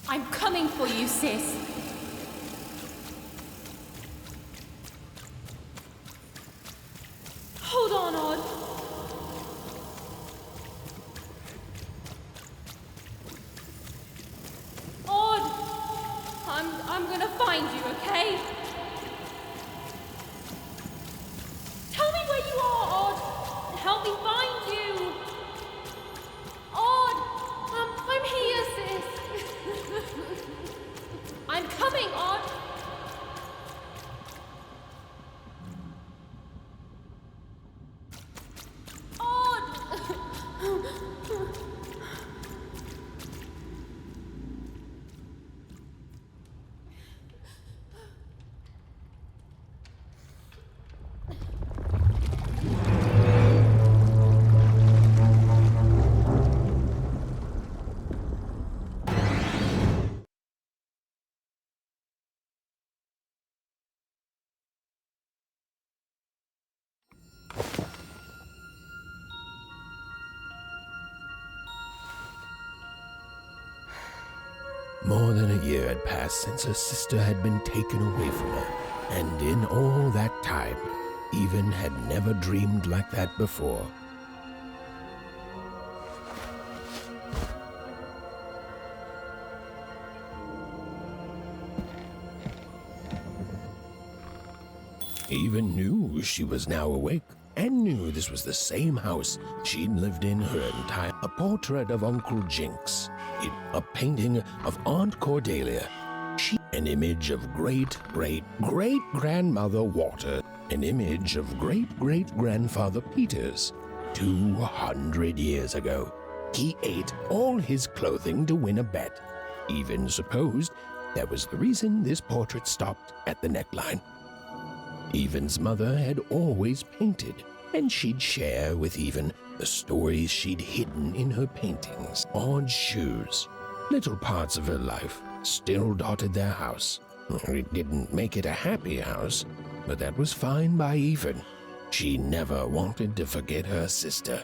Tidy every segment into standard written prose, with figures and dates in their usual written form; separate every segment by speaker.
Speaker 1: I'm coming for you, sis. Hold on, Odd. Odd! I'm gonna find you, okay? Tell me where you are, Odd! Help me find you! Odd! I'm here, sis! I'm coming, Odd!
Speaker 2: More than a year had passed since her sister had been taken away from her, and in all that time, Even had never dreamed like that before. Even knew she was now awake, and knew this was the same house she'd lived in her entire... A portrait of Uncle Jinx, a painting of Aunt Cordelia, an image of great-great-great-grandmother Water, an image of great-great-grandfather Peters. 200 years ago, he ate all his clothing to win a bet. Even supposed that was the reason this portrait stopped at the neckline. Even's mother had always painted, and she'd share with Even the stories she'd hidden in her paintings. Odd shoes, little parts of her life, still dotted their house. It didn't make it a happy house, but that was fine by Even. She never wanted to forget her sister.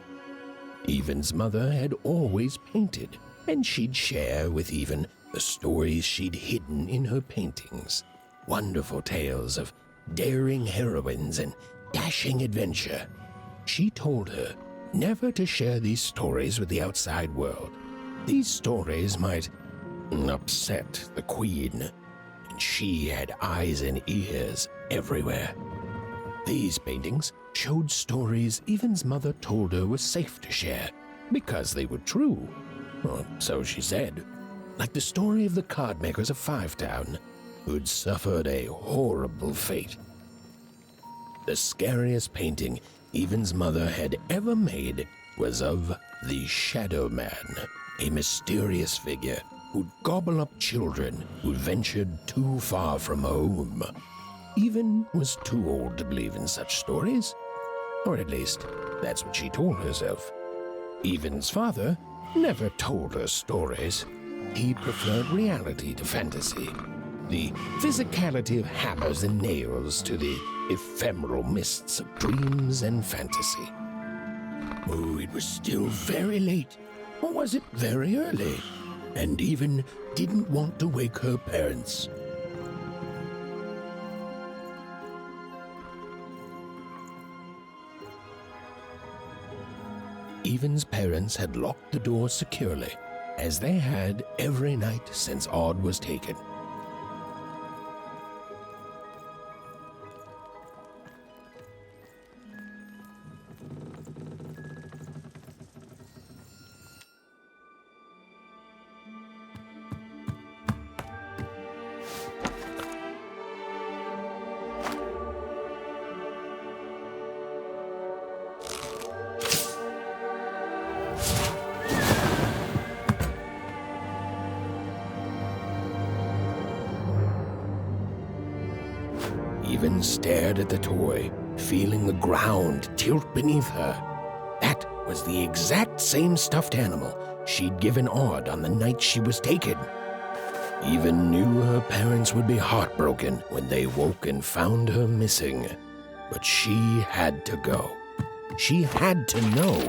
Speaker 2: Even's mother had always painted, and she'd share with Even the stories she'd hidden in her paintings. Wonderful tales of daring heroines and dashing adventure. She told her never to share these stories with the outside world. These stories might upset the queen, and she had eyes and ears everywhere. These paintings showed stories Even's mother told her were safe to share because they were true, or so she said, like the story of the cardmakers of Five Town, who'd suffered a horrible fate. The scariest painting Even's mother had ever made was of the Shadow Man, a mysterious figure who'd gobble up children who'd ventured too far from home. Even was too old to believe in such stories, or at least that's what she told herself. Even's father never told her stories. He preferred reality to fantasy, the physicality of hammers and nails to the ephemeral mists of dreams and fantasy. Oh, it was still very late, or was it very early? And Even didn't want to wake her parents. Even's parents had locked the door securely, as they had every night since Odd was taken. Even stared at the toy, feeling the ground tilt beneath her. That was the exact same stuffed animal she'd given Odd on the night she was taken. Even knew her parents would be heartbroken when they woke and found her missing. But she had to go. She had to know.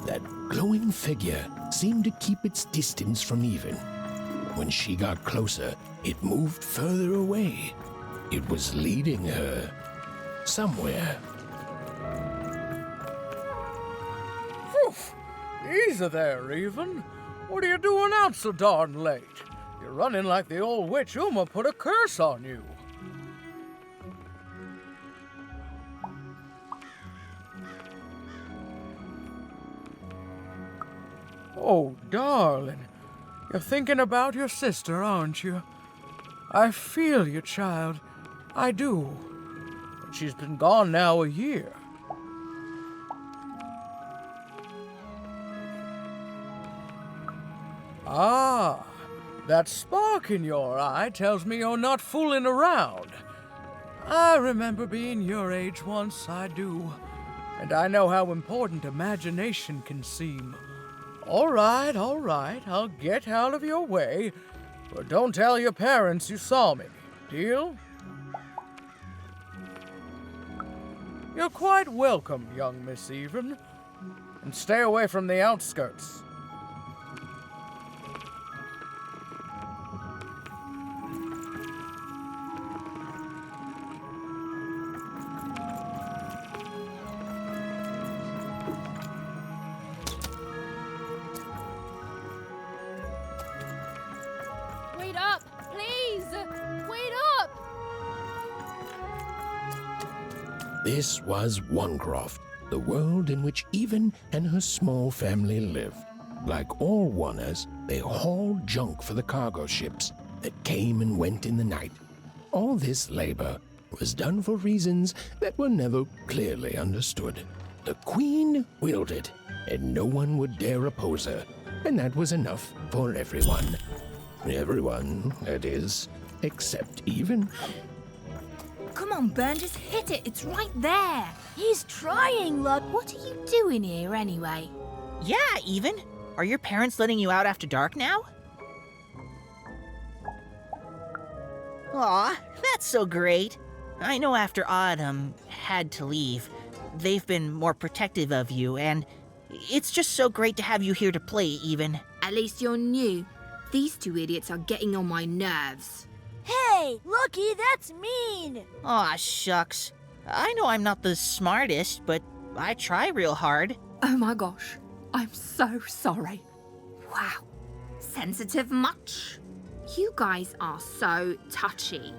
Speaker 2: That glowing figure seemed to keep its distance from Even. When she got closer, it moved further away. It was leading her somewhere.
Speaker 3: Oof! Easy there, Even. What are you doing out so darn late? You're running like the old witch Uma put a curse on you. Oh, darling. You're thinking about your sister, aren't you? I feel you, child. I do. But she's been gone now a year. Ah, that spark in your eye tells me you're not fooling around. I remember being your age once, I do. And I know how important imagination can seem. All right, I'll get out of your way. But don't tell your parents you saw me. Deal? You're quite welcome, young Miss Even. And stay away from the outskirts.
Speaker 1: Wait up, please! Wait up!
Speaker 2: This was Onecroft, the world in which Even and her small family lived. Like all Oners, they hauled junk for the cargo ships that came and went in the night. All this labor was done for reasons that were never clearly understood. The Queen willed it, and no one would dare oppose her, and that was enough for everyone. Everyone, that is, except Even.
Speaker 4: Come on, Burn, just hit it. It's right there.
Speaker 5: He's trying, look.
Speaker 4: What are you doing here anyway?
Speaker 6: Yeah, Even. Are your parents letting you out after dark now? Aw, that's so great. I know after Autumn had to leave, they've been more protective of you, and it's just so great to have you here to play, Even.
Speaker 4: At least you're new. These two idiots are getting on my nerves.
Speaker 5: Hey, looky, that's mean.
Speaker 6: Aw, shucks. I know I'm not the smartest, but I try real hard.
Speaker 4: Oh my gosh, I'm so sorry. Wow, sensitive much? You guys are so touchy.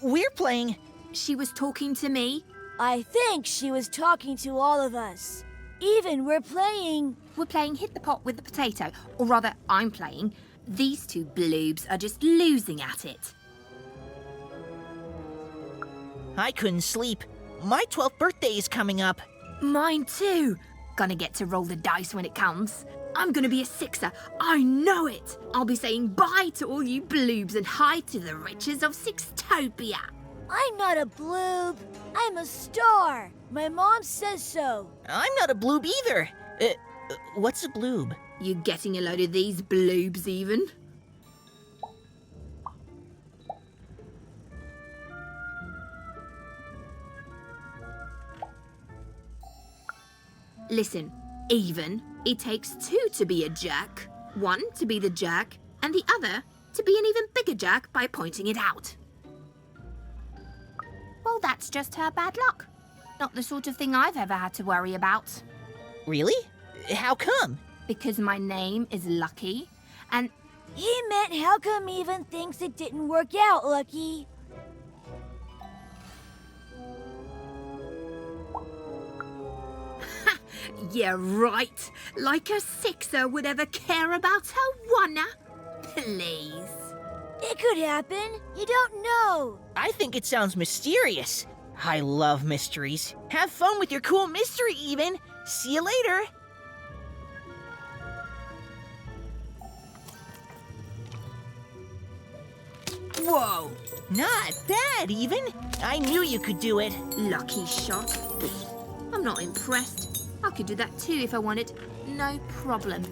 Speaker 6: We're playing.
Speaker 4: She was talking to me.
Speaker 5: I think she was talking to all of us. Even we're playing.
Speaker 4: We're playing Hit the Pot with the Potato, or rather, I'm playing. These two bloobs are just losing at it.
Speaker 6: I couldn't sleep. My 12th birthday is coming up.
Speaker 4: Mine too. Gonna get to roll the dice when it comes. I'm gonna be a sixer. I know it. I'll be saying bye to all you bloobs and hi to the riches of Sixtopia.
Speaker 5: I'm not a bloob. I'm a star. My mom says so.
Speaker 6: I'm not a bloob either. What's a bloob?
Speaker 4: You getting a load of these bloobs even? Listen, Even, it takes two to be a jerk. One to be the jerk, and the other to be an even bigger jerk by pointing it out. Well, that's just her bad luck. Not the sort of thing I've ever had to worry about.
Speaker 6: Really? How come?
Speaker 4: Because my name is Lucky, and
Speaker 5: He meant how come Even thinks it didn't work out, Lucky?
Speaker 4: yeah, right. Like a sixer would ever care about her wanna. Please.
Speaker 5: It could happen. You don't know.
Speaker 6: I think it sounds mysterious. I love mysteries. Have fun with your cool mystery, Even. See you later.
Speaker 4: Whoa!
Speaker 6: Not bad, even. I knew you could do it.
Speaker 4: Lucky shot. I'm not impressed. I could do that too if I wanted. No problem.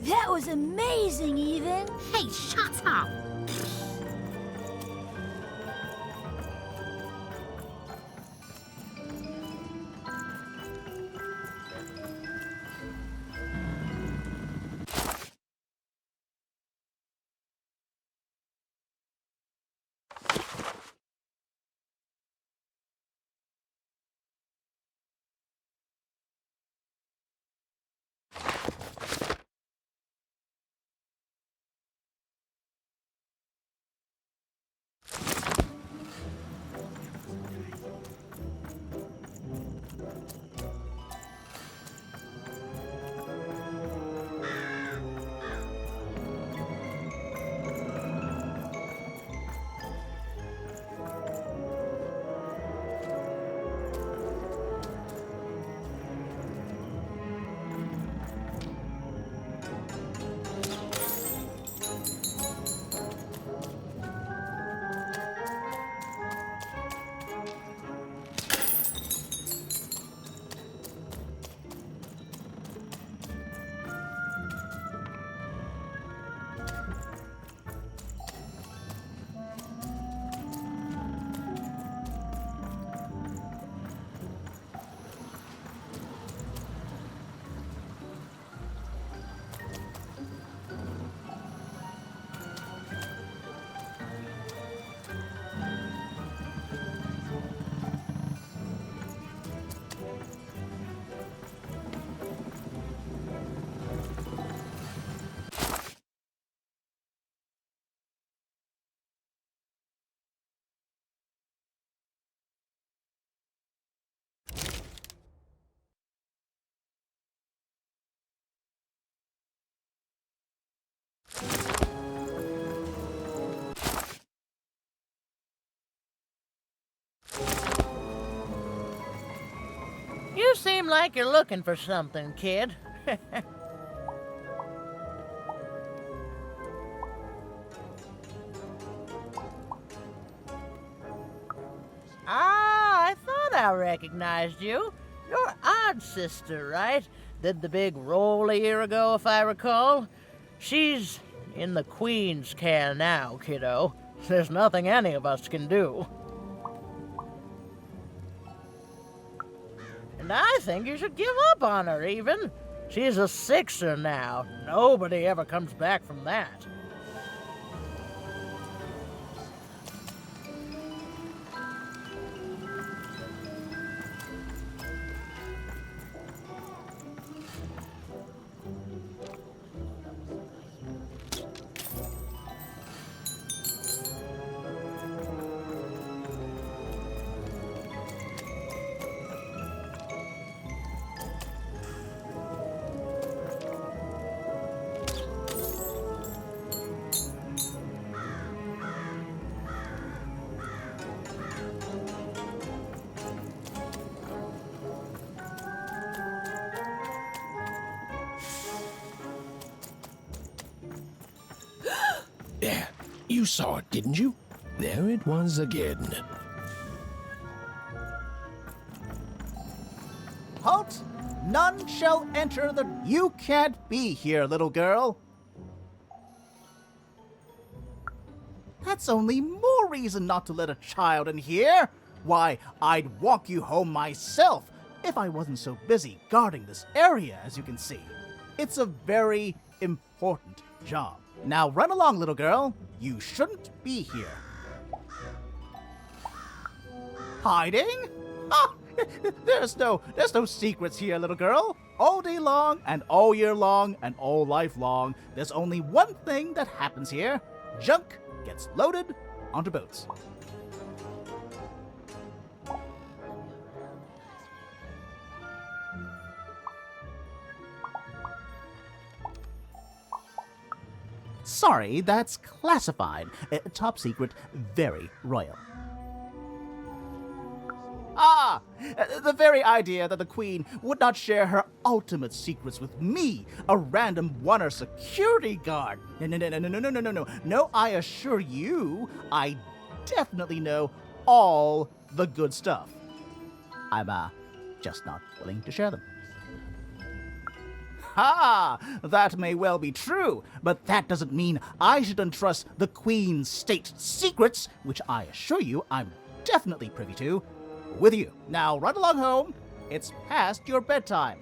Speaker 5: That was amazing, Even.
Speaker 4: Hey, shut up!
Speaker 7: You seem like you're looking for something, kid. I thought I recognized you. You're Odd's sister, right? Did the big roll a year ago, if I recall. She's in the Queen's care now, kiddo. There's nothing any of us can do. And I think you should give up on her, even. She's a sixer now. Nobody ever comes back from that.
Speaker 2: There, you saw it, didn't you? There it was again.
Speaker 8: Halt! None shall enter the... You can't be here, little girl. That's only more reason not to let a child in here. Why, I'd walk you home myself if I wasn't so busy guarding this area, as you can see. It's a very important job. Now run along, little girl. You shouldn't be here. Hiding? Ah, there's no secrets here, little girl. All day long and all year long and all life long, there's only one thing that happens here. Junk gets loaded onto boats. Sorry, that's classified. Top secret, very royal. The very idea that the Queen would not share her ultimate secrets with me, a random Wonder security guard. No. No, I assure you, I definitely know all the good stuff. I'm, just not willing to share them. That may well be true, but that doesn't mean I should entrust the Queen's state secrets, which I assure you I'm definitely privy to, with you. Now run along home. It's past your bedtime.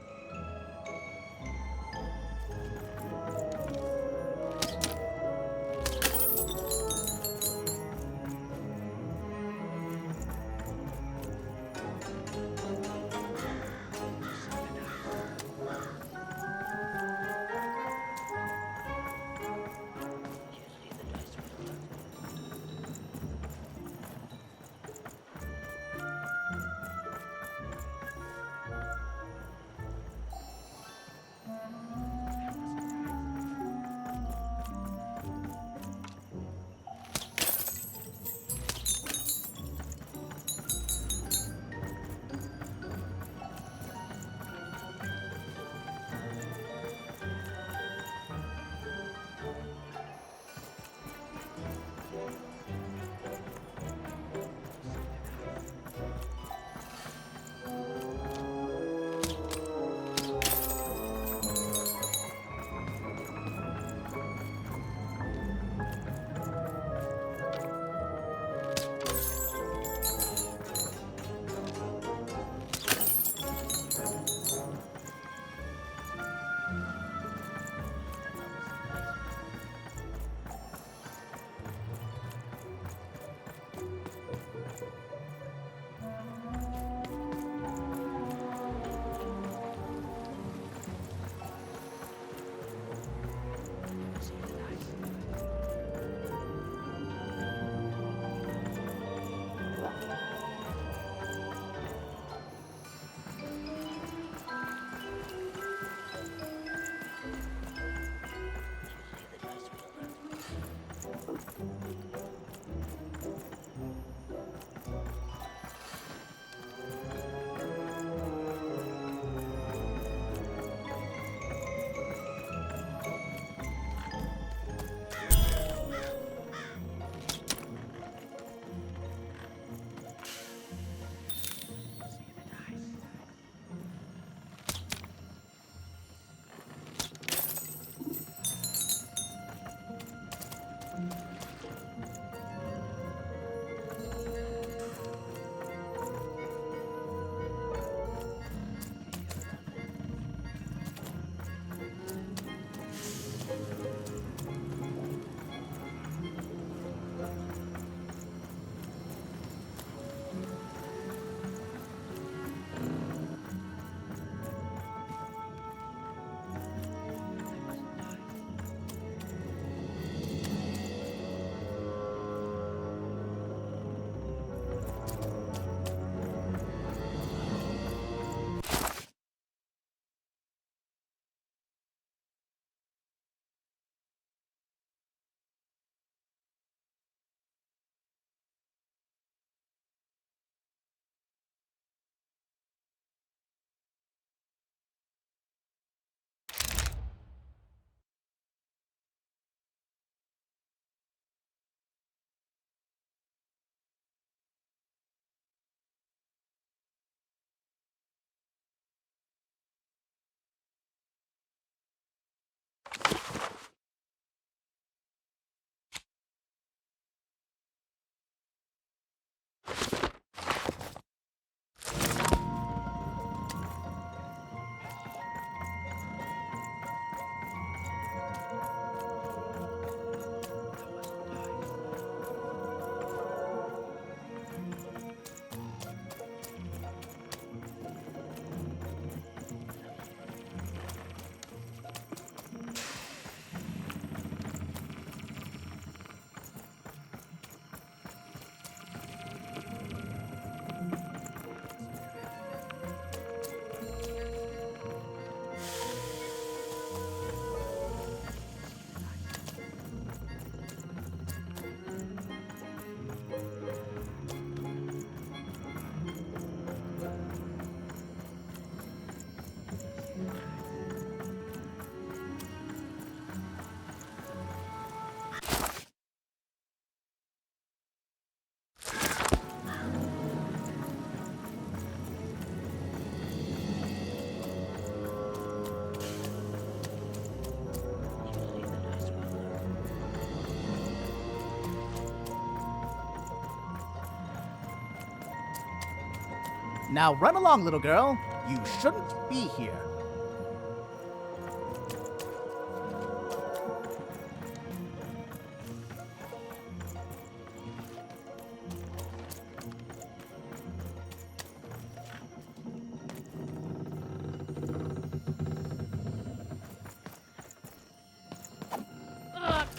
Speaker 8: Now run along, little girl. You shouldn't be here.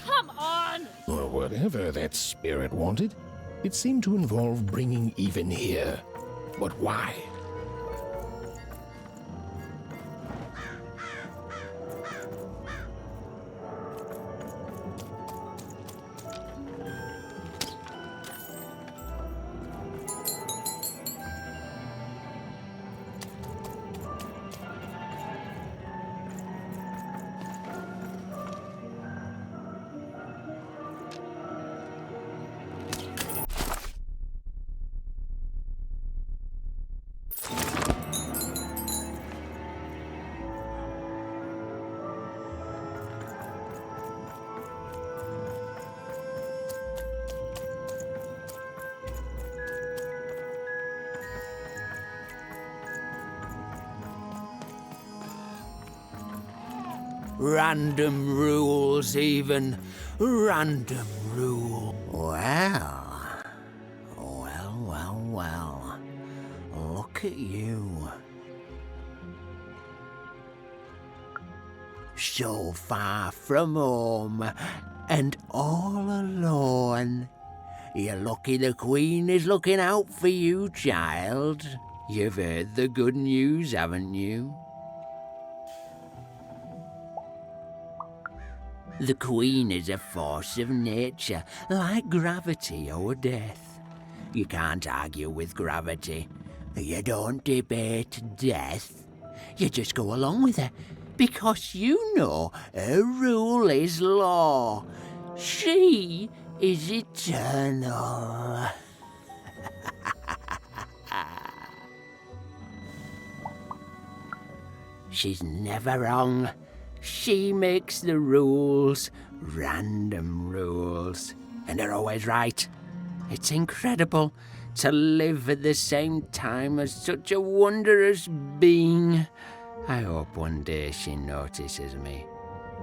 Speaker 1: Come on!
Speaker 2: Or whatever that spirit wanted, it seemed to involve bringing even here. But why?
Speaker 9: Random rules, even. Random rule. Well. Look at you. So far from home, and all alone. You're lucky the Queen is looking out for you, child. You've heard the good news, haven't you? The Queen is a force of nature, like gravity or death. You can't argue with gravity. You don't debate death. You just go along with her, because you know her rule is law. She is eternal. She's never wrong. She makes the rules, random rules, and they're always right. It's incredible to live at the same time as such a wondrous being. I hope one day she notices me,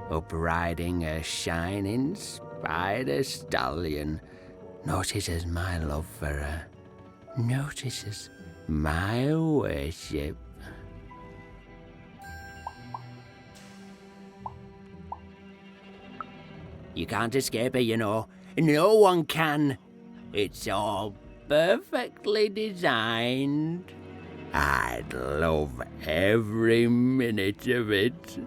Speaker 9: up riding a shining spider stallion, notices my love for her, notices my worship. You can't escape her, you know. No one can. It's all perfectly designed. I'd love every minute of it.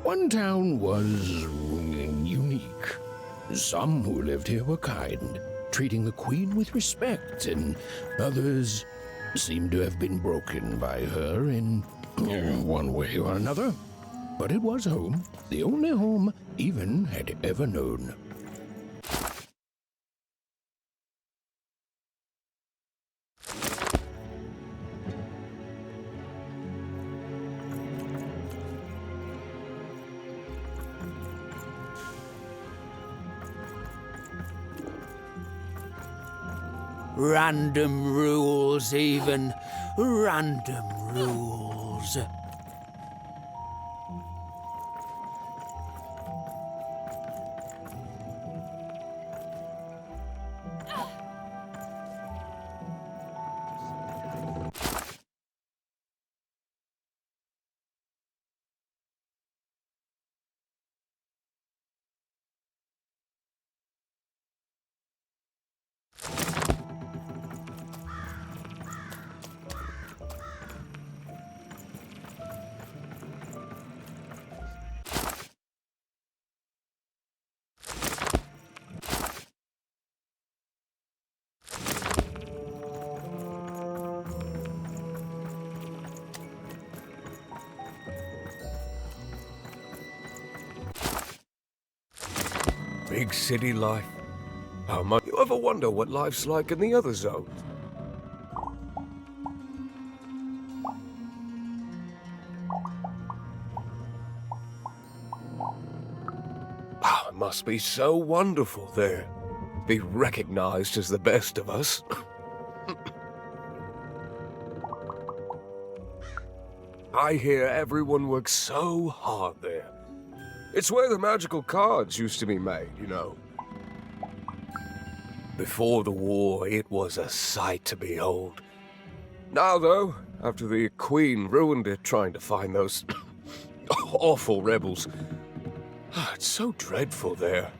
Speaker 2: One town was unique. Some who lived here were kind, treating the Queen with respect, and others seemed to have been broken by her in one way or another. But it was home, the only home Even had ever known.
Speaker 9: Random rules, even. Random rules.
Speaker 10: Big city life. Oh, man, you ever wonder what life's like in the other zones? Oh, it must be so wonderful there. Be recognized as the best of us. I hear everyone works so hard there. It's where the magical cards used to be made, you know. Before the war, it was a sight to behold. Now, though, after the Queen ruined it trying to find those awful rebels, it's so dreadful there.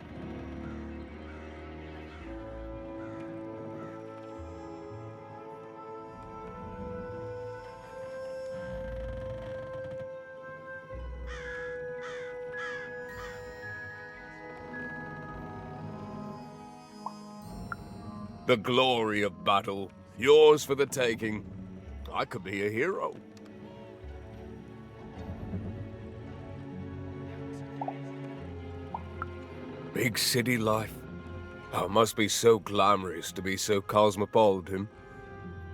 Speaker 10: The glory of battle, yours for the taking. I could be a hero. Big city life. Oh, it must be so glamorous to be so cosmopolitan.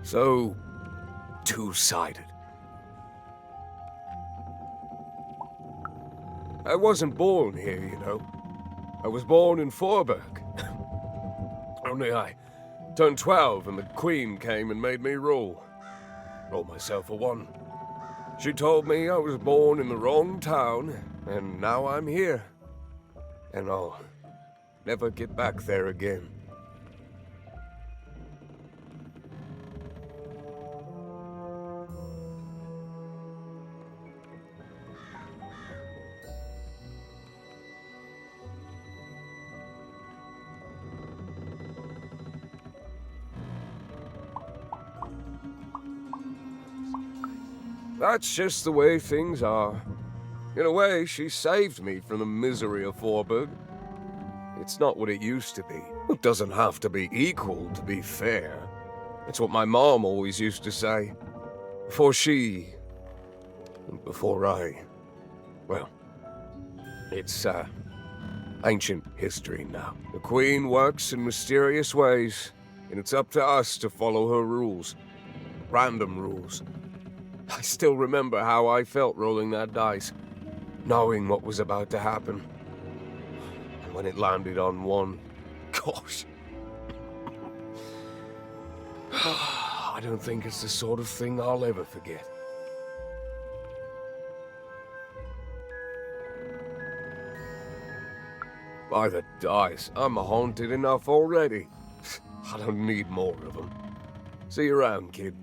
Speaker 10: So two-sided. I wasn't born here, you know. I was born in Forberg. Only I turned 12 and the Queen came and made me rule. Roll myself for one. She told me I was born in the wrong town, and now I'm here. And I'll never get back there again. That's just the way things are. In a way, she saved me from the misery of Forberg. It's not what it used to be. It doesn't have to be equal to be fair. It's what my mom always used to say. Before she... before I... well, it's, ancient history now. The Queen works in mysterious ways, and it's up to us to follow her rules. Random rules. I still remember how I felt rolling that dice, knowing what was about to happen. And when it landed on one, gosh. I don't think it's the sort of thing I'll ever forget. By the dice, I'm haunted enough already. I don't need more of them. See you around, kid.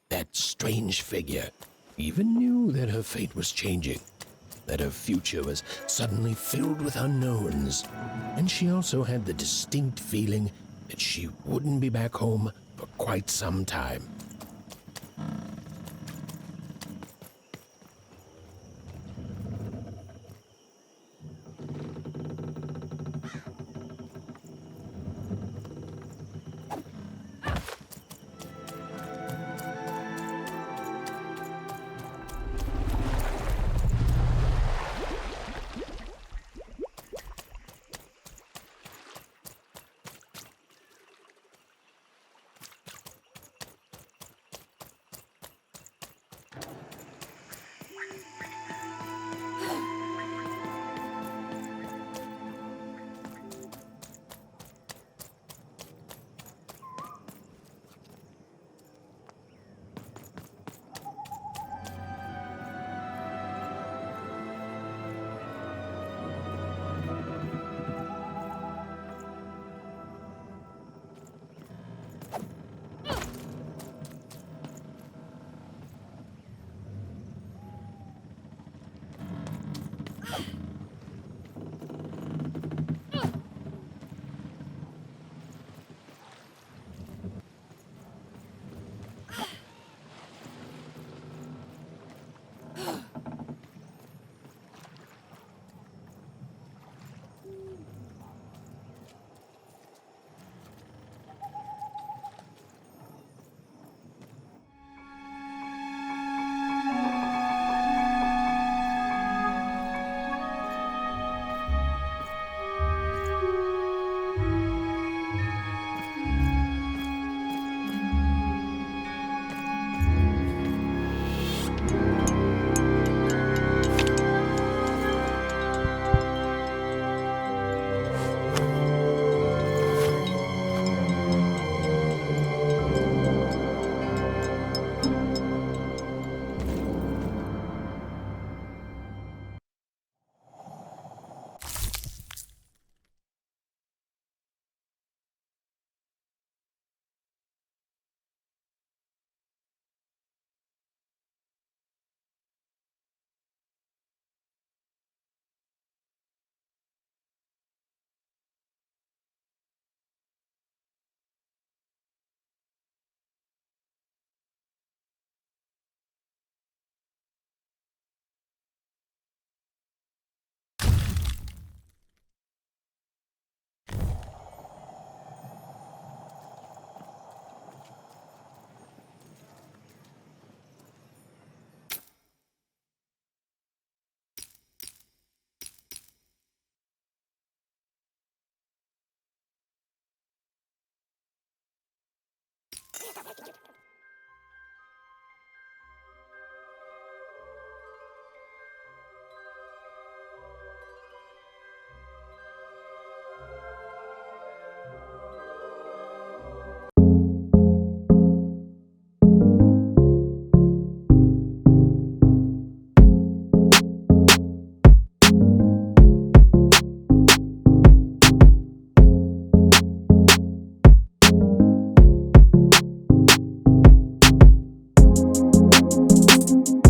Speaker 2: That strange figure even knew that her fate was changing. that her future was suddenly filled with unknowns, and she also had the distinct feeling that she wouldn't be back home for quite some time.